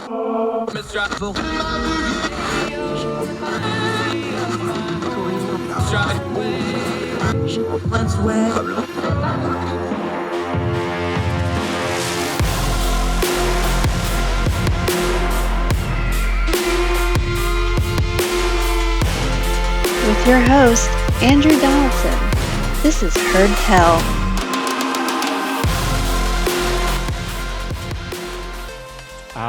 With your host, Andrew Donaldson. This is Heard Tell.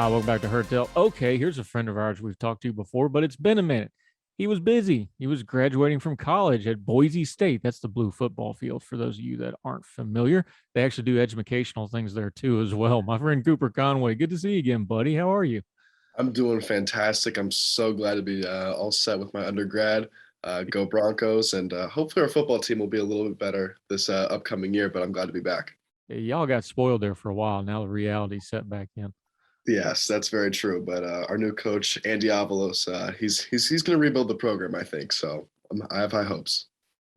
Welcome back to Heard Tell. Okay, here's a friend of ours we've talked to before, but it's been a minute. He was busy. He was graduating from college at Boise State. That's the blue football field for those of you that aren't familiar. They actually do educational things there too as well. My friend Cooper Conway, good to see you again, buddy. How are you? I'm doing fantastic. I'm so glad to be all set with my undergrad. Go Broncos, and hopefully our football team will be a little bit better this upcoming year, but I'm glad to be back. Yeah, y'all got spoiled there for a while. Now the reality's set back in. Yes, that's very true. But our new coach, Andy Avalos, he's going to rebuild the program, I think. So I have high hopes.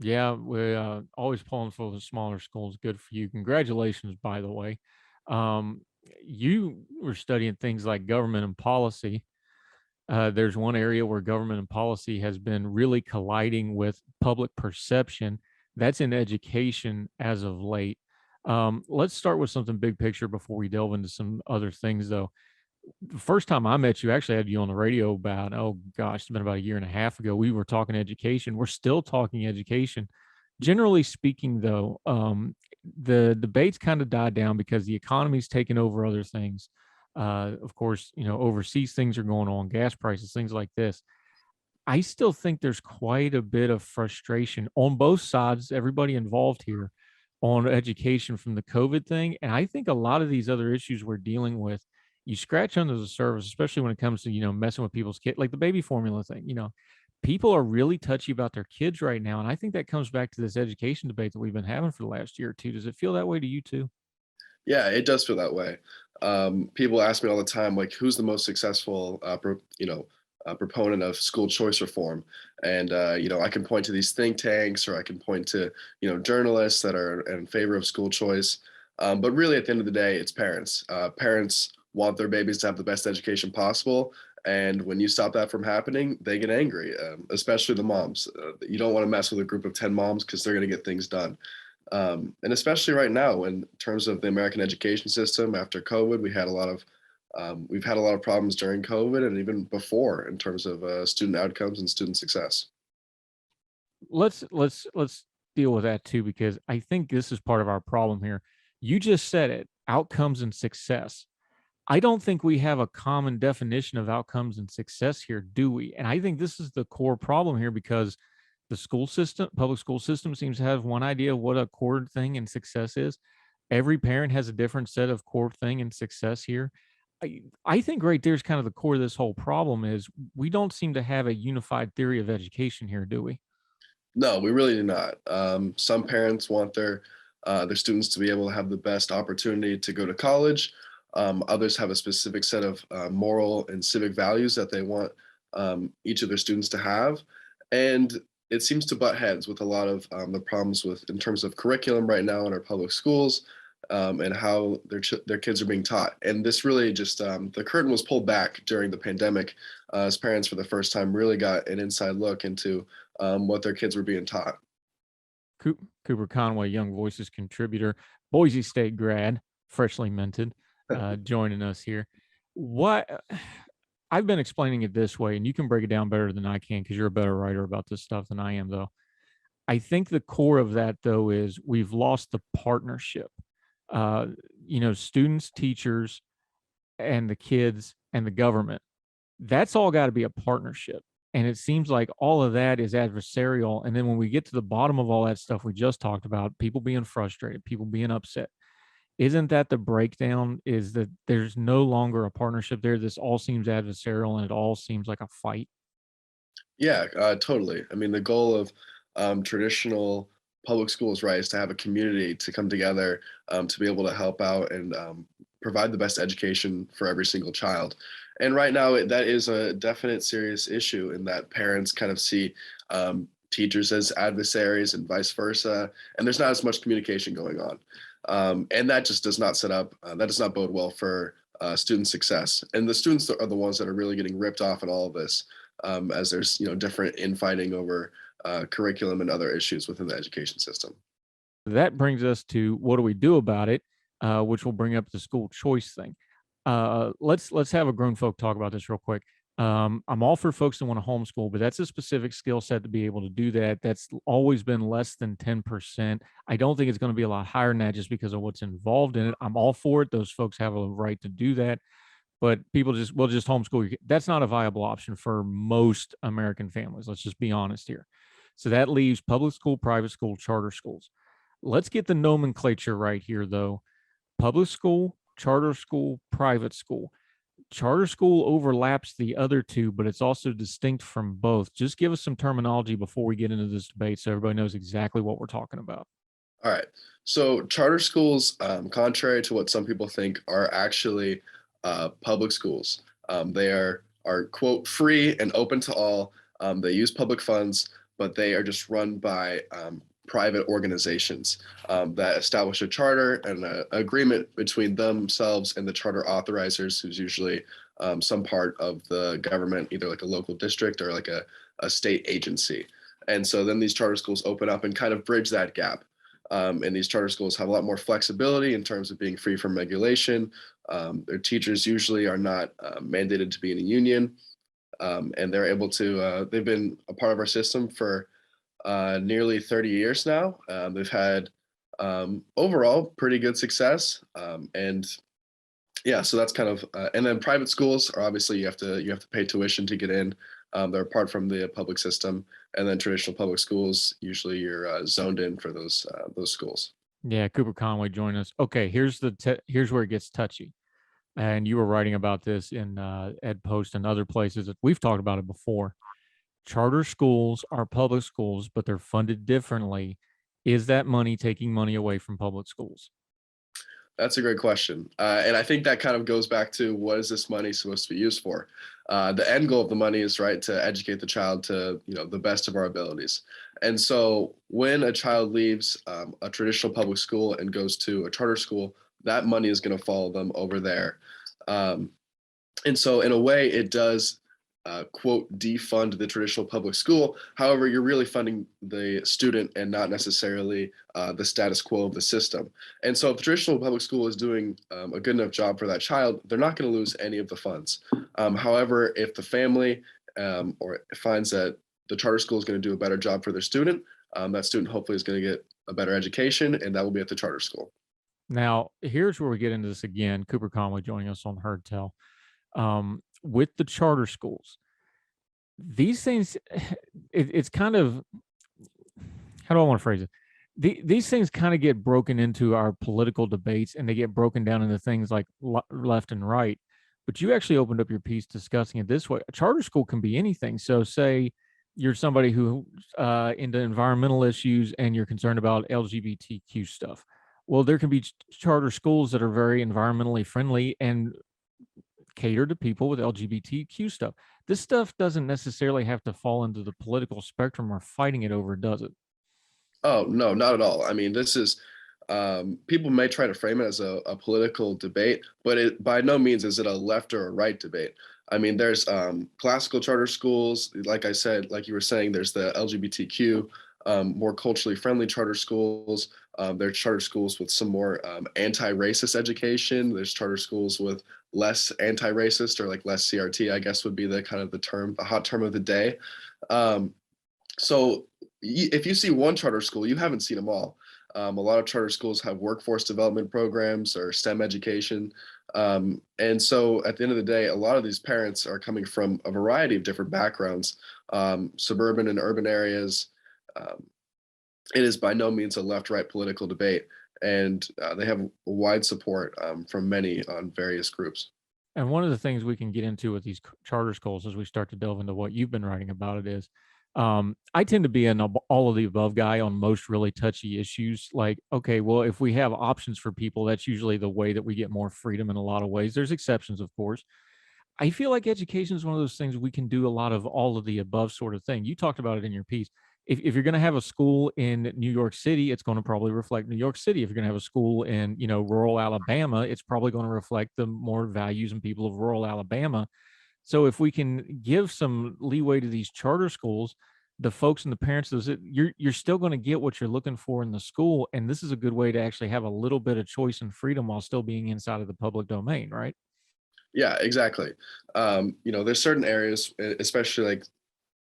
Yeah, we always pulling for the smaller schools. Good for you. Congratulations, by the way. You were studying things like government and policy. There's one area where government and policy has been really colliding with public perception. That's in education as of late. Let's start with something big picture before we delve into some other things, though. The first time I met you, actually had you on the radio about, oh gosh, it's been about a year and a half ago. We were talking education. We're still talking education. Generally speaking, though, the debates kind of died down because the economy's taken over other things. Of course, overseas things are going on, gas prices, things like this. I still think there's quite a bit of frustration on both sides, everybody involved here on education from the COVID thing. And I think a lot of these other issues we're dealing with, you scratch under the surface, especially when it comes to, messing with people's kids, like the baby formula thing, people are really touchy about their kids right now. And I think that comes back to this education debate that we've been having for the last year or two. Does it feel that way to you too? Yeah, it does feel that way. People ask me all the time, like, who's the most successful, proponent of school choice reform? And I can point to these think tanks, or I can point to journalists that are in favor of school choice. But really, at the end of the day, it's parents. Parents want their babies to have the best education possible. And when you stop that from happening, they get angry, especially the moms. You don't want to mess with a group of 10 moms because they're going to get things done. And especially right now, in terms of the American education system after COVID, we've had a lot of problems during COVID and even before in terms of student outcomes and student success. Let's deal with that too, because I think this is part of our problem here. You just said it, outcomes and success. I don't think we have a common definition of outcomes and success here, do we? And I think this is the core problem here, because the school system, public school system, seems to have one idea of what a core thing and success is. Every parent has a different set of core thing and success here. I think right there's kind of the core of this whole problem is we don't seem to have a unified theory of education here, do we? No, we really do not. Some parents want their students to be able to have the best opportunity to go to college. Others have a specific set of moral and civic values that they want each of their students to have. And it seems to butt heads with a lot of the problems in terms of curriculum right now in our public schools, and how their kids are being taught. And this really just the curtain was pulled back during the pandemic, as parents for the first time really got an inside look into what their kids were being taught. Cooper Conway, Young Voices contributor, Boise State grad, freshly minted, joining us here. What I've been explaining it this way, and you can break it down better than I can because you're a better writer about this stuff than I am, though. I think the core of that, though, is we've lost the partnership. Students, teachers, and the kids and the government. That's all got to be a partnership. And it seems like all of that is adversarial. And then when we get to the bottom of all that stuff we just talked about, people being frustrated, people being upset, isn't that the breakdown, is that there's no longer a partnership there? This all seems adversarial and it all seems like a fight. Yeah, totally. I mean, the goal of traditional public schools, right, is to have a community to come together, to be able to help out and provide the best education for every single child. And right now, that is a definite serious issue in that parents kind of see teachers as adversaries and vice versa, and there's not as much communication going on. And that just does not that does not bode well for student success. And the students are the ones that are really getting ripped off in all of this, as there's different infighting over curriculum and other issues within the education system. That brings us to what do we do about it, which will bring up the school choice thing. Let's have a grown folk talk about this real quick. I'm all for folks that want to homeschool, but that's a specific skill set to be able to do that. That's always been less than 10%. I don't think it's going to be a lot higher than that just because of what's involved in it. I'm all for it. Those folks have a right to do that, but people just will just homeschool. That's not a viable option for most American families. Let's just be honest here. So that leaves public school, private school, charter schools. Let's get the nomenclature right here, though. Public school, charter school, private school. Charter school overlaps the other two, but it's also distinct from both. Just give us some terminology before we get into this debate so everybody knows exactly what we're talking about. All right. So charter schools, contrary to what some people think, are actually public schools. They are quote free and open to all. They use public funds, but they are just run by private organizations that establish a charter and an agreement between themselves and the charter authorizers, who's usually some part of the government, either like a local district or like a state agency. And so then these charter schools open up and kind of bridge that gap. And these charter schools have a lot more flexibility in terms of being free from regulation. Their teachers usually are not mandated to be in a union. And they're able to, they've been a part of our system for nearly 30 years now. They've had overall pretty good success. And yeah, so that's kind of, and then private schools are obviously you have to pay tuition to get in. They're apart from the public system, and then traditional public schools, usually you're zoned in for those schools. Yeah, Cooper Conway joined us. Okay, here's where it gets touchy. And you were writing about this in Ed Post and other places that we've talked about it before. Charter schools are public schools, but they're funded differently. Is that money taking money away from public schools? That's a great question. And I think that kind of goes back to what is this money supposed to be used for? The end goal of the money is right to educate the child to the best of our abilities. And so when a child leaves a traditional public school and goes to a charter school, that money is going to follow them over there. And so in a way, it does quote defund the traditional public school. However, you're really funding the student and not necessarily the status quo of the system. And so if the traditional public school is doing a good enough job for that child, they're not going to lose any of the funds. However, if the family or finds that the charter school is going to do a better job for their student, that student hopefully is going to get a better education, and that will be at the charter school. Now, here's where we get into this again. Cooper Conway joining us on Heard Tell. With the charter schools, these things, it's kind of, how do I want to phrase it? These things kind of get broken into our political debates, and they get broken down into things like left and right. But you actually opened up your piece discussing it this way. A charter school can be anything. So say you're somebody who into environmental issues and you're concerned about LGBTQ stuff. Well, there can be charter schools that are very environmentally friendly and cater to people with LGBTQ stuff. This stuff doesn't necessarily have to fall into the political spectrum or fighting it over, does it? Oh, no, not at all. I mean, this is, people may try to frame it as a political debate, but it by no means is it a left or a right debate. I mean, there's classical charter schools, like I said, like you were saying, there's the LGBTQ, more culturally friendly charter schools. There are charter schools with some more anti-racist education. There's charter schools with less anti-racist, or like less CRT, I guess would be the kind of the hot term of the day. So if you see one charter school, you haven't seen them all. A lot of charter schools have workforce development programs or STEM education. And so at the end of the day, a lot of these parents are coming from a variety of different backgrounds, suburban and urban areas. It is by no means a left-right political debate, and they have wide support from many on various groups. And one of the things we can get into with these charter schools as we start to delve into what you've been writing about it is, I tend to be an all of the above guy on most really touchy issues. Like, okay, well, if we have options for people, that's usually the way that we get more freedom in a lot of ways. There's exceptions, of course. I feel like education is one of those things we can do a lot of all of the above sort of thing. You talked about it in your piece. if you're going to have a school in New York City, it's going to probably reflect New York City. If you're going to have a school in, rural Alabama, it's probably going to reflect the more values and people of rural Alabama. So if we can give some leeway to these charter schools, the folks and the parents, you're still going to get what you're looking for in the school, and this is a good way to actually have a little bit of choice and freedom while still being inside of the public domain, right? Yeah, exactly. There's certain areas, especially like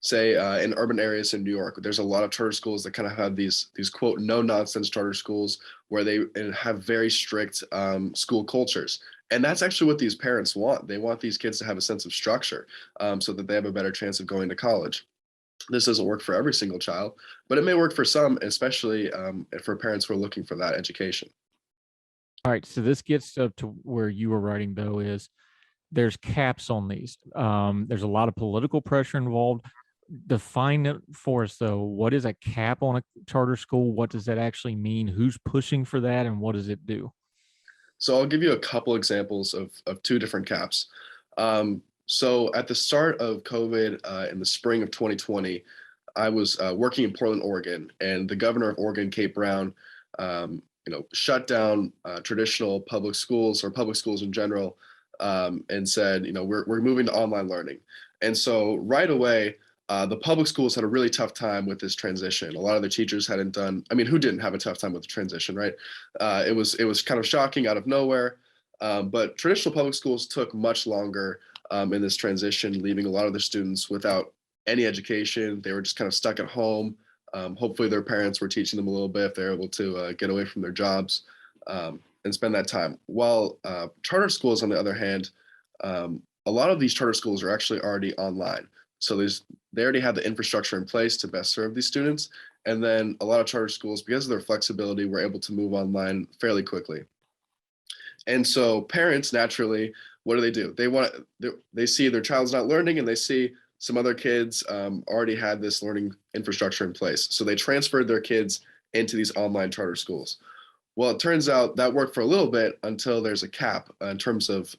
say in urban areas in New York, there's a lot of charter schools that kind of have these quote no nonsense charter schools where they have very strict school cultures. And that's actually what these parents want. They want these kids to have a sense of structure so that they have a better chance of going to college. This doesn't work for every single child, but it may work for some, especially for parents who are looking for that education. All right, so this gets up to where you were writing, though, is there's caps on these. There's a lot of political pressure involved. Define it for us, though. What is a cap on a charter school? What does that actually mean? Who's pushing for that, and what does it do? So I'll give you a couple examples of two different caps. So at the start of COVID in the spring of 2020, I was working in Portland, Oregon, and the governor of Oregon, Kate Brown, shut down traditional public schools or public schools in general, and said, we're moving to online learning. And so right away, the public schools had a really tough time with this transition. A lot of the teachers hadn't done. I mean, who didn't have a tough time with the transition, right? It was kind of shocking out of nowhere. But traditional public schools took much longer in this transition, leaving a lot of the students without any education. They were just kind of stuck at home. Hopefully, their parents were teaching them a little bit if they're able to get away from their jobs and spend that time. While charter schools, on the other hand, a lot of these charter schools are actually already online. So they already have the infrastructure in place to best serve these students. And then a lot of charter schools, because of their flexibility, were able to move online fairly quickly. And so parents naturally, what do? They see their child's not learning, and they see some other kids already had this learning infrastructure in place. So they transferred their kids into these online charter schools. Well, it turns out that worked for a little bit until there's a cap in terms of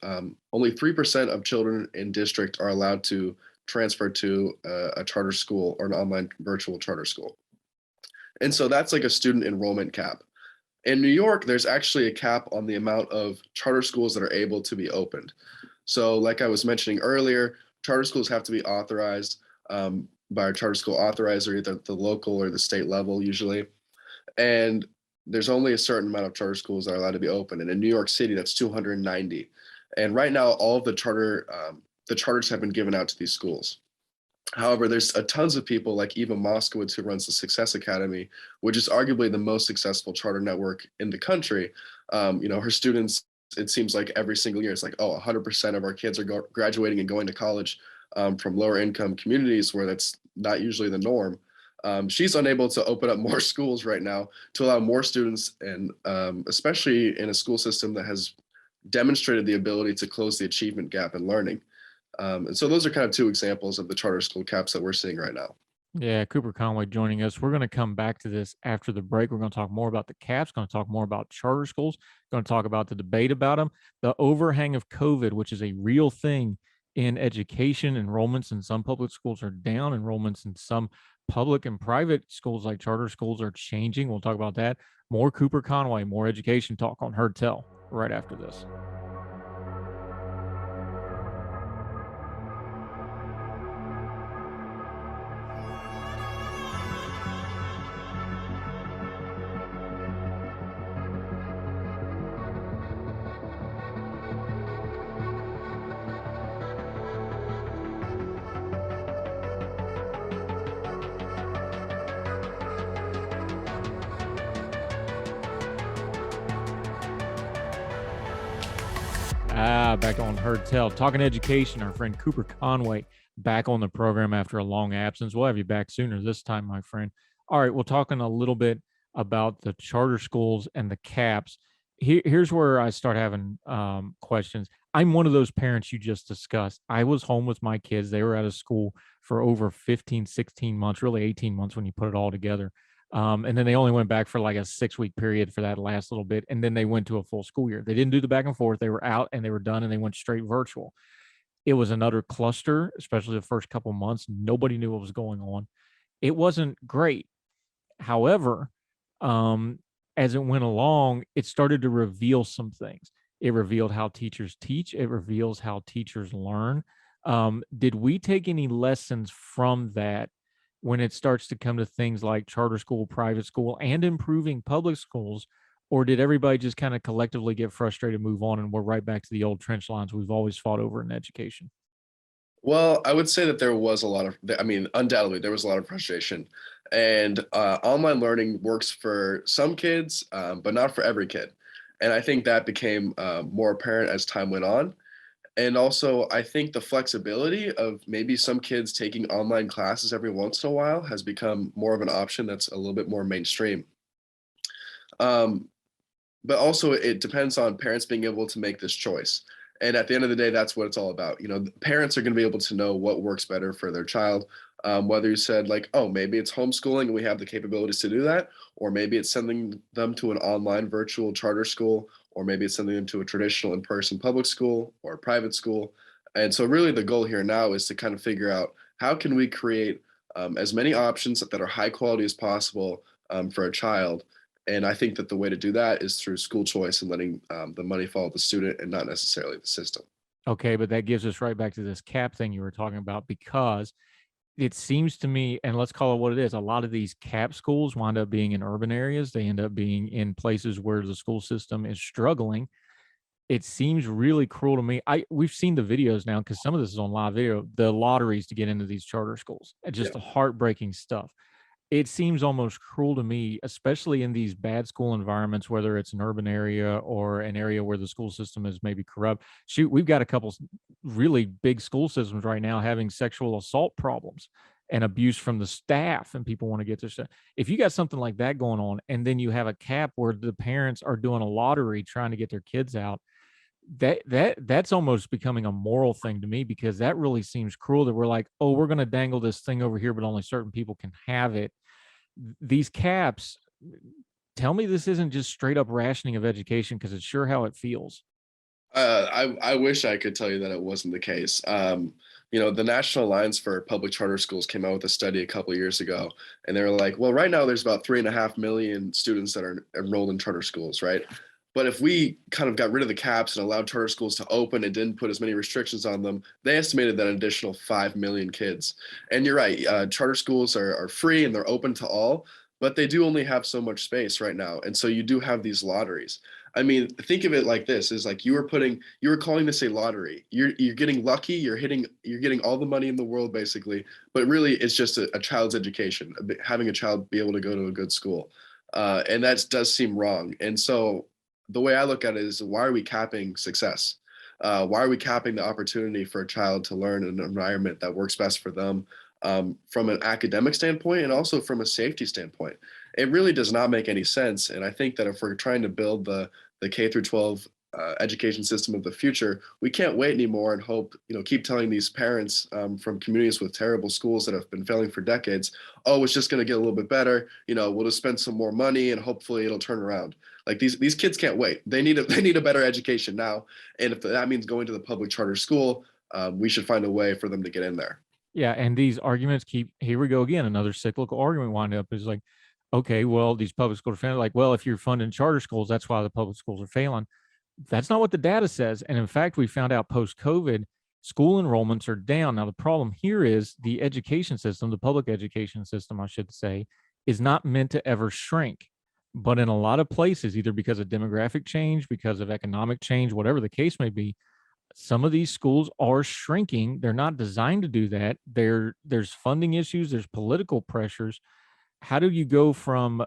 only 3% of children in district are allowed to transfer to a charter school or an online virtual charter school. And so that's like a student enrollment cap. In New York, there's actually a cap on the amount of charter schools that are able to be opened. So like I was mentioning earlier, charter schools have to be authorized by a charter school authorizer, either at the local or the state level usually. And there's only a certain amount of charter schools that are allowed to be open. And in New York City, that's 290. And right now, all of the charters have been given out to these schools. However, there's tons of people like Eva Moskowitz, who runs the Success Academy, which is arguably the most successful charter network in the country. Her students, it seems like every single year, it's like, 100% of our kids are graduating and going to college from lower income communities where that's not usually the norm. She's unable to open up more schools right now to allow more students, and especially in a school system that has demonstrated the ability to close the achievement gap in learning. And so those are kind of two examples of the charter school caps that we're seeing right now. Yeah, Cooper Conway joining us. We're going to come back to this after the break. We're going to talk more about the caps, going to talk more about charter schools, going to talk about the debate about them, the overhang of COVID, which is a real thing in education. Enrollments in some public schools are down. Enrollments in some public and private schools like charter schools are changing. We'll talk about that. More Cooper Conway, more education talk on Heard Tell right after this. Back on Heard Tell, talking education. Our friend Cooper Conway back on the program after a long absence. We'll have you back sooner this time, my friend. All right, we're talking a little bit about the charter schools and the caps. Here's where I start having questions. I'm one of those parents you just discussed. I was home with my kids. They were out of school for over 15, 16 months, really 18 months when you put it all together. And then they only went back for like a 6-week period for that last little bit. And then they went to a full school year. They didn't do the back and forth. They were out and they were done and they went straight virtual. It was an utter cluster, especially the first couple months. Nobody knew what was going on. It wasn't great. However, um, as it went along, it started to reveal some things. It revealed how teachers teach. It reveals how teachers learn. Did we take any lessons from that when it starts to come to things like charter school, private school, and improving public schools? Or did everybody just kind of collectively get frustrated, move on, and we're right back to the old trench lines we've always fought over in education? Well, I would say that there was a lot of, I mean, undoubtedly, there was a lot of frustration. And online learning works for some kids, but not for every kid. And I think that became more apparent as time went on. And also, I think the flexibility of maybe some kids taking online classes every once in a while has become more of an option that's a little bit more mainstream. Um, but also it depends on parents being able to make this choice. And at the end of the day, that's what it's all about. You know, parents are going to be able to know what works better for their child. Whether you said like, oh, maybe it's homeschooling and we have the capabilities to do that, or maybe it's sending them to an online virtual charter school, or maybe it's sending them to a traditional in-person public school or private school. And so really the goal here now is to kind of figure out how can we create as many options that are high quality as possible for a child. And I think that the way to do that is through school choice and letting the money follow the student and not necessarily the system. Okay, but that gives us right back to this cap thing you were talking about, because it seems to me, and let's call it what it is, a lot of these cap schools wind up being in urban areas. They end up being in places where the school system is struggling. It seems really cruel to me. We've seen the videos now because some of this is on live video, the lotteries to get into these charter schools. And Yeah. just the heartbreaking stuff. It seems almost cruel to me, especially in these bad school environments, whether it's an urban area or an area where the school system is maybe corrupt. Shoot, we've got a couple really big school systems right now having sexual assault problems and abuse from the staff, and people want to get their stuff. If you got something like that going on, and then you have a cap where the parents are doing a lottery trying to get their kids out, that's almost becoming a moral thing to me, because that really seems cruel that we're like, oh, we're going to dangle this thing over here, but only certain people can have it. These caps, tell me this isn't just straight up rationing of education, because it's sure how it feels. I wish I could tell you that it wasn't the case. You know, the National Alliance for Public Charter Schools came out with a study a couple of years ago, and they were like, well, right now there's about 3.5 million students that are enrolled in charter schools, right? But if we kind of got rid of the caps and allowed charter schools to open and didn't put as many restrictions on them, they estimated that an additional 5 million kids. And you're right, charter schools are free and they're open to all, but they do only have so much space right now. And so you do have these lotteries. I mean, think of it like this: is like you were calling this a lottery. You're getting lucky. You're getting all the money in the world basically, but really it's just a child's education, having a child be able to go to a good school, and that does seem wrong. And so the way I look at it is, why are we capping success? Why are we capping the opportunity for a child to learn in an environment that works best for them, from an academic standpoint and also from a safety standpoint? It really does not make any sense. And I think that if we're trying to build the K through 12 education system of the future, we can't wait anymore and hope, you know, keep telling these parents from communities with terrible schools that have been failing for decades, oh, it's just going to get a little bit better. You know, we'll just spend some more money and hopefully it'll turn around. Like these kids can't wait. They need a better education now. And if that means going to the public charter school, we should find a way for them to get in there. Yeah, and these arguments keep, here we go again, another cyclical argument wind up is like, okay, well, these public schools are failing. Like, well, if you're funding charter schools, that's why the public schools are failing. That's not what the data says. And in fact, we found out post-COVID, school enrollments are down. Now, the problem here is the education system, the public education system, I should say, is not meant to ever shrink. But in a lot of places, either because of demographic change, because of economic change, whatever the case may be, some of these schools are shrinking. They're not designed to do that. There's funding issues, there's political pressures. How do you go from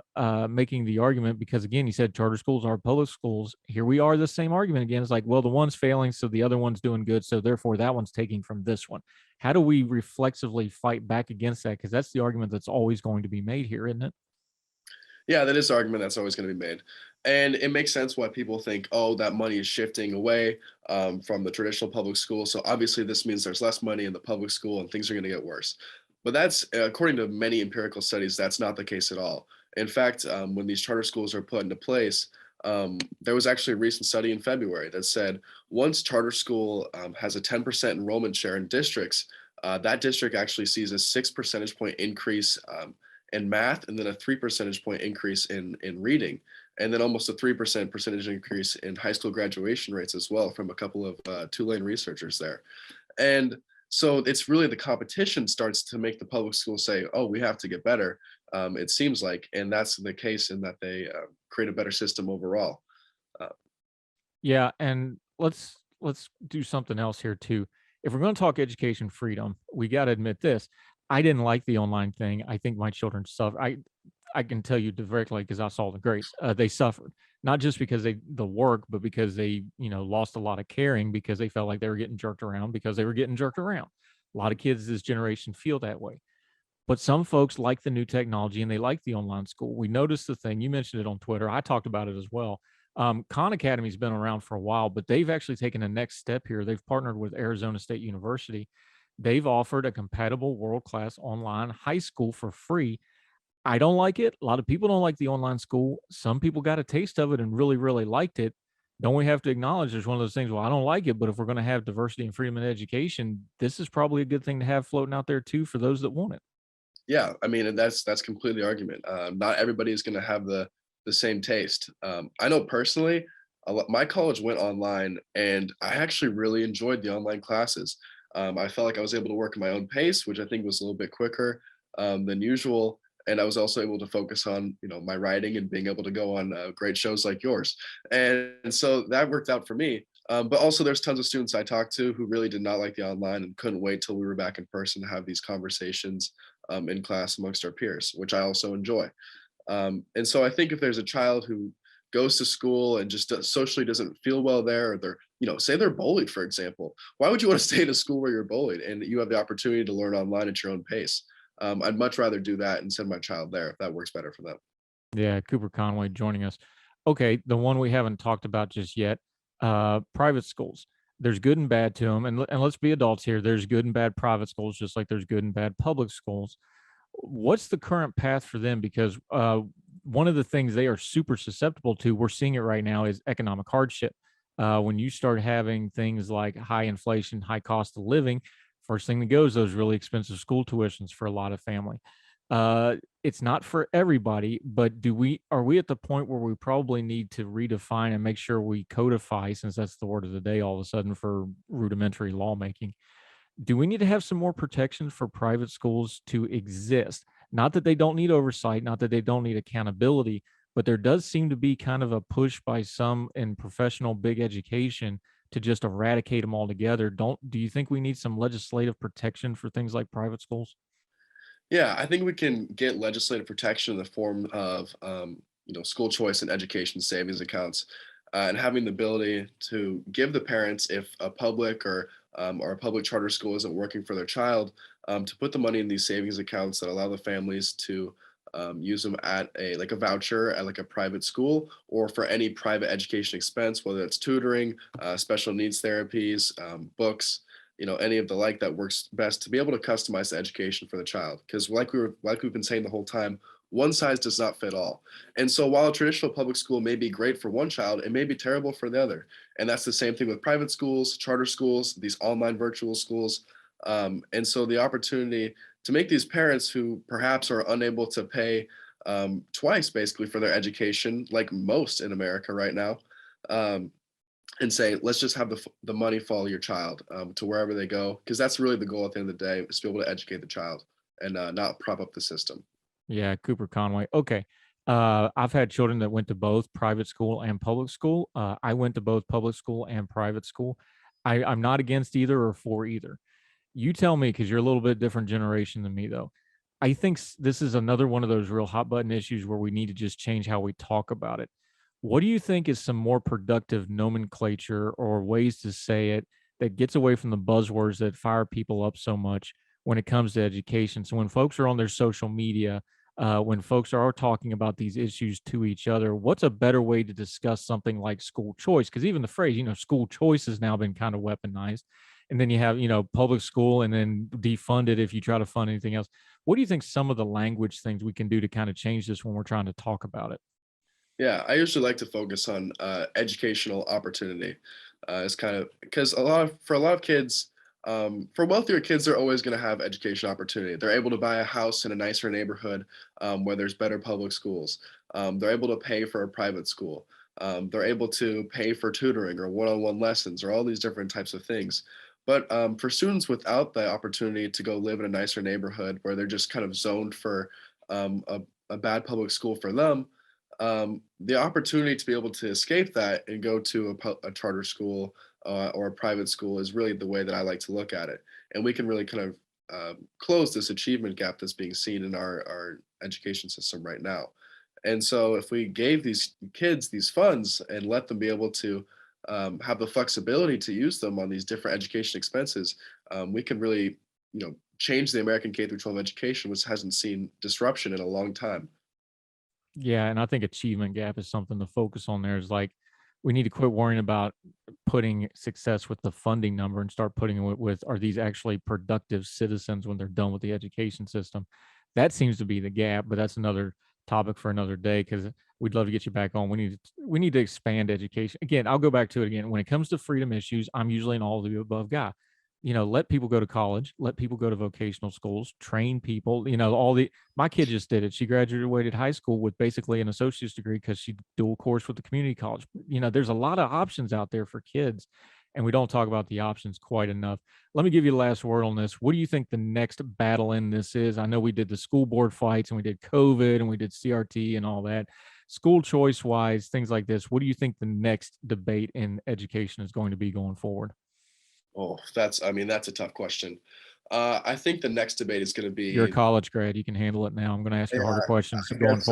making the argument, because again, you said charter schools are public schools. Here we are, the same argument again. It's like, well, the one's failing, so the other one's doing good, so therefore that one's taking from this one. How do we reflexively fight back against that? Because that's the argument that's always going to be made here, isn't it? Yeah, that is the argument that's always going to be made. And it makes sense why people think, oh, that money is shifting away from the traditional public school. So obviously, this means there's less money in the public school and things are going to get worse. But that's, according to many empirical studies, that's not the case at all. In fact, when these charter schools are put into place, there was actually a recent study in February that said once charter school has a 10% enrollment share in districts, that district actually sees a 6 percentage point increase in math, and then a 3 percentage point increase in reading, and then almost a 3% percentage increase in high school graduation rates as well from a couple of Tulane researchers there. And so it's really the competition starts to make the public schools say, "Oh, we have to get better." It seems like, and that's the case in that they create a better system overall. Uh, Yeah, and let's do something else here too. If we're going to talk education freedom, we got to admit this. I didn't like the online thing. I think my children suffer. I can tell you directly because I saw the grades. They suffered not just because the work, but because they lost a lot of caring because they felt like they were getting jerked around because they were getting jerked around. A lot of kids this generation feel that way. But some folks like the new technology and they like the online school. We noticed the thing, you mentioned it on Twitter. I talked about it as well. Khan Academy's been around for a while, but they've actually taken a next step here. They've partnered with Arizona State University. They've offered a compatible world-class online high school for free. I don't like it. A lot of people don't like the online school. Some people got a taste of it and really, really liked it. Don't we have to acknowledge there's one of those things? Well, I don't like it, but if we're going to have diversity and freedom in education, this is probably a good thing to have floating out there too for those that want it. yeah, I mean, and that's completely the argument. Not everybody is going to have the same taste. I know personally, my college went online, and I actually really enjoyed the online classes. I felt like I was able to work at my own pace, which I think was a little bit quicker than usual. And I was also able to focus on, my writing and being able to go on great shows like yours. And so that worked out for me. But also, there's tons of students I talked to who really did not like the online and couldn't wait till we were back in person to have these conversations in class amongst our peers, which I also enjoy. And so I think if there's a child who goes to school and just socially doesn't feel well there, or they're, say they're bullied, for example, why would you want to stay in a school where you're bullied and you have the opportunity to learn online at your own pace? I'd much rather do that and send my child there if that works better for them. Yeah, Cooper Conway joining us. Okay, the one we haven't talked about just yet, private schools. There's good and bad to them, and let's be adults here. There's good and bad private schools, just like there's good and bad public schools. What's the current path for them? Because one of the things they are super susceptible to, we're seeing it right now, is economic hardship. When you start having things like high inflation, high cost of living, first thing that goes, those really expensive school tuitions for a lot of family. It's not for everybody, but are we at the point where we probably need to redefine and make sure we codify, since that's the word of the day all of a sudden for rudimentary lawmaking? Do we need to have some more protections for private schools to exist? Not that they don't need oversight, not that they don't need accountability, but there does seem to be kind of a push by some in professional big education to just eradicate them altogether. Do you think we need some legislative protection for things like private schools? Yeah, I think we can get legislative protection in the form of, school choice and education savings accounts, and having the ability to give the parents, if a public or a public charter school isn't working for their child, to put the money in these savings accounts that allow the families to use them at a voucher at like a private school, or for any private education expense, whether it's tutoring, special needs therapies, books, any of the like that works best to be able to customize the education for the child. Because like we've been saying the whole time, one size does not fit all. And so while a traditional public school may be great for one child, it may be terrible for the other. And that's the same thing with private schools, charter schools, these online virtual schools. And so the opportunity to make these parents who perhaps are unable to pay twice basically for their education, like most in America right now, um, and say, let's just have the money follow your child to wherever they go, because that's really the goal at the end of the day, is to be able to educate the child and not prop up the system. Yeah, Cooper Conway. Okay. I've had children that went to both private school and public school. I went to both public school and private school. I'm not against either or for either. You tell me, because you're a little bit different generation than me, though. I think this is another one of those real hot button issues where we need to just change how we talk about it. What do you think is some more productive nomenclature or ways to say it that gets away from the buzzwords that fire people up so much when it comes to education? So when folks are on their social media, when folks are talking about these issues to each other, what's a better way to discuss something like school choice? Because even the phrase, school choice has now been kind of weaponized. And then you have, public school and then defund it if you try to fund anything else. What do you think some of the language things we can do to kind of change this when we're trying to talk about it? Yeah, I usually like to focus on educational opportunity. It's kind of because for a lot of kids, For wealthier kids, they're always going to have education opportunity. They're able to buy a house in a nicer neighborhood where there's better public schools. They're able to pay for a private school. They're able to pay for tutoring or one-on-one lessons or all these different types of things. But for students without the opportunity to go live in a nicer neighborhood where they're just kind of zoned for a bad public school for them, the opportunity to be able to escape that and go to a charter school or a private school is really the way that I like to look at it. And we can really kind of close this achievement gap that's being seen in our education system right now. And so if we gave these kids these funds and let them be able to have the flexibility to use them on these different education expenses, we can really, change the American K through 12 education, which hasn't seen disruption in a long time. Yeah, and I think achievement gap is something to focus on there. Is like we need to quit worrying about putting success with the funding number and start putting it with are these actually productive citizens when they're done with the education system? That seems to be the gap, but that's another topic for another day because we'd love to get you back on. We need to expand education. Again, I'll go back to it again. When it comes to freedom issues, I'm usually an all of the above guy. Let people go to college, let people go to vocational schools, train people, all the my kid just did it. She graduated high school with basically an associate's degree because she dual course with the community college. There's a lot of options out there for kids, and we don't talk about the options quite enough. Let me give you the last word on this. What do you think the next battle in this is? I know we did the school board fights and we did COVID and we did CRT and all that. School choice wise, things like this. What do you think the next debate in education is going to be going forward? Oh, I mean, that's a tough question. I think the next debate is going to You're a be, college grad. You can handle it now. I'm going to ask yeah, you harder questions I going guess so.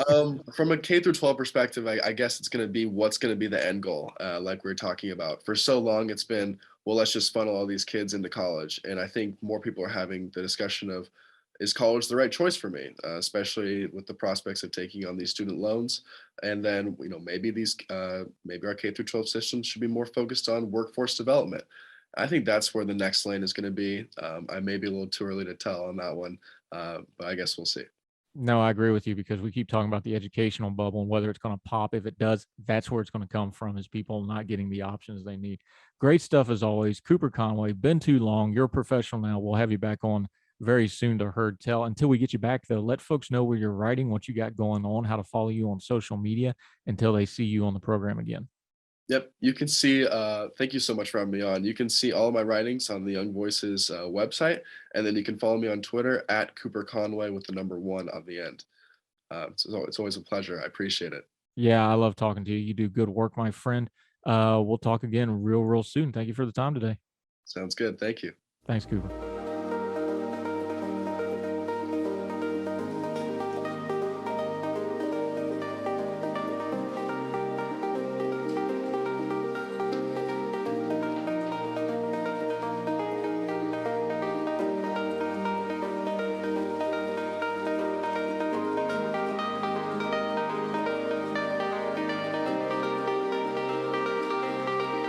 forward. From a K through 12 perspective, I guess it's going to be what's going to be the end goal, like we are talking about. For so long, it's been, well, let's just funnel all these kids into college. And I think more people are having the discussion of, is college the right choice for me, especially with the prospects of taking on these student loans. And then, maybe our K through 12 systems should be more focused on workforce development. I think that's where the next lane is going to be. I may be a little too early to tell on that one, but I guess we'll see. No, I agree with you because we keep talking about the educational bubble and whether it's going to pop. If it does, that's where it's going to come from is people not getting the options they need. Great stuff as always. Cooper Conway, been too long. You're a professional now. We'll have you back on very soon to Heard Tell. Until we get you back, though, let folks know where you're writing, what you got going on, how to follow you on social media until they see you on the program again. Yep, you can see. Thank you so much for having me on. You can see all of my writings on the Young Voices website, and then you can follow me on Twitter at Cooper Conway with the number one on the end. It's always a pleasure. I appreciate it. Yeah, I love talking to you. You do good work, my friend. We'll talk again real soon. Thank you for the time today. Sounds good. Thank you. Thanks, Cooper.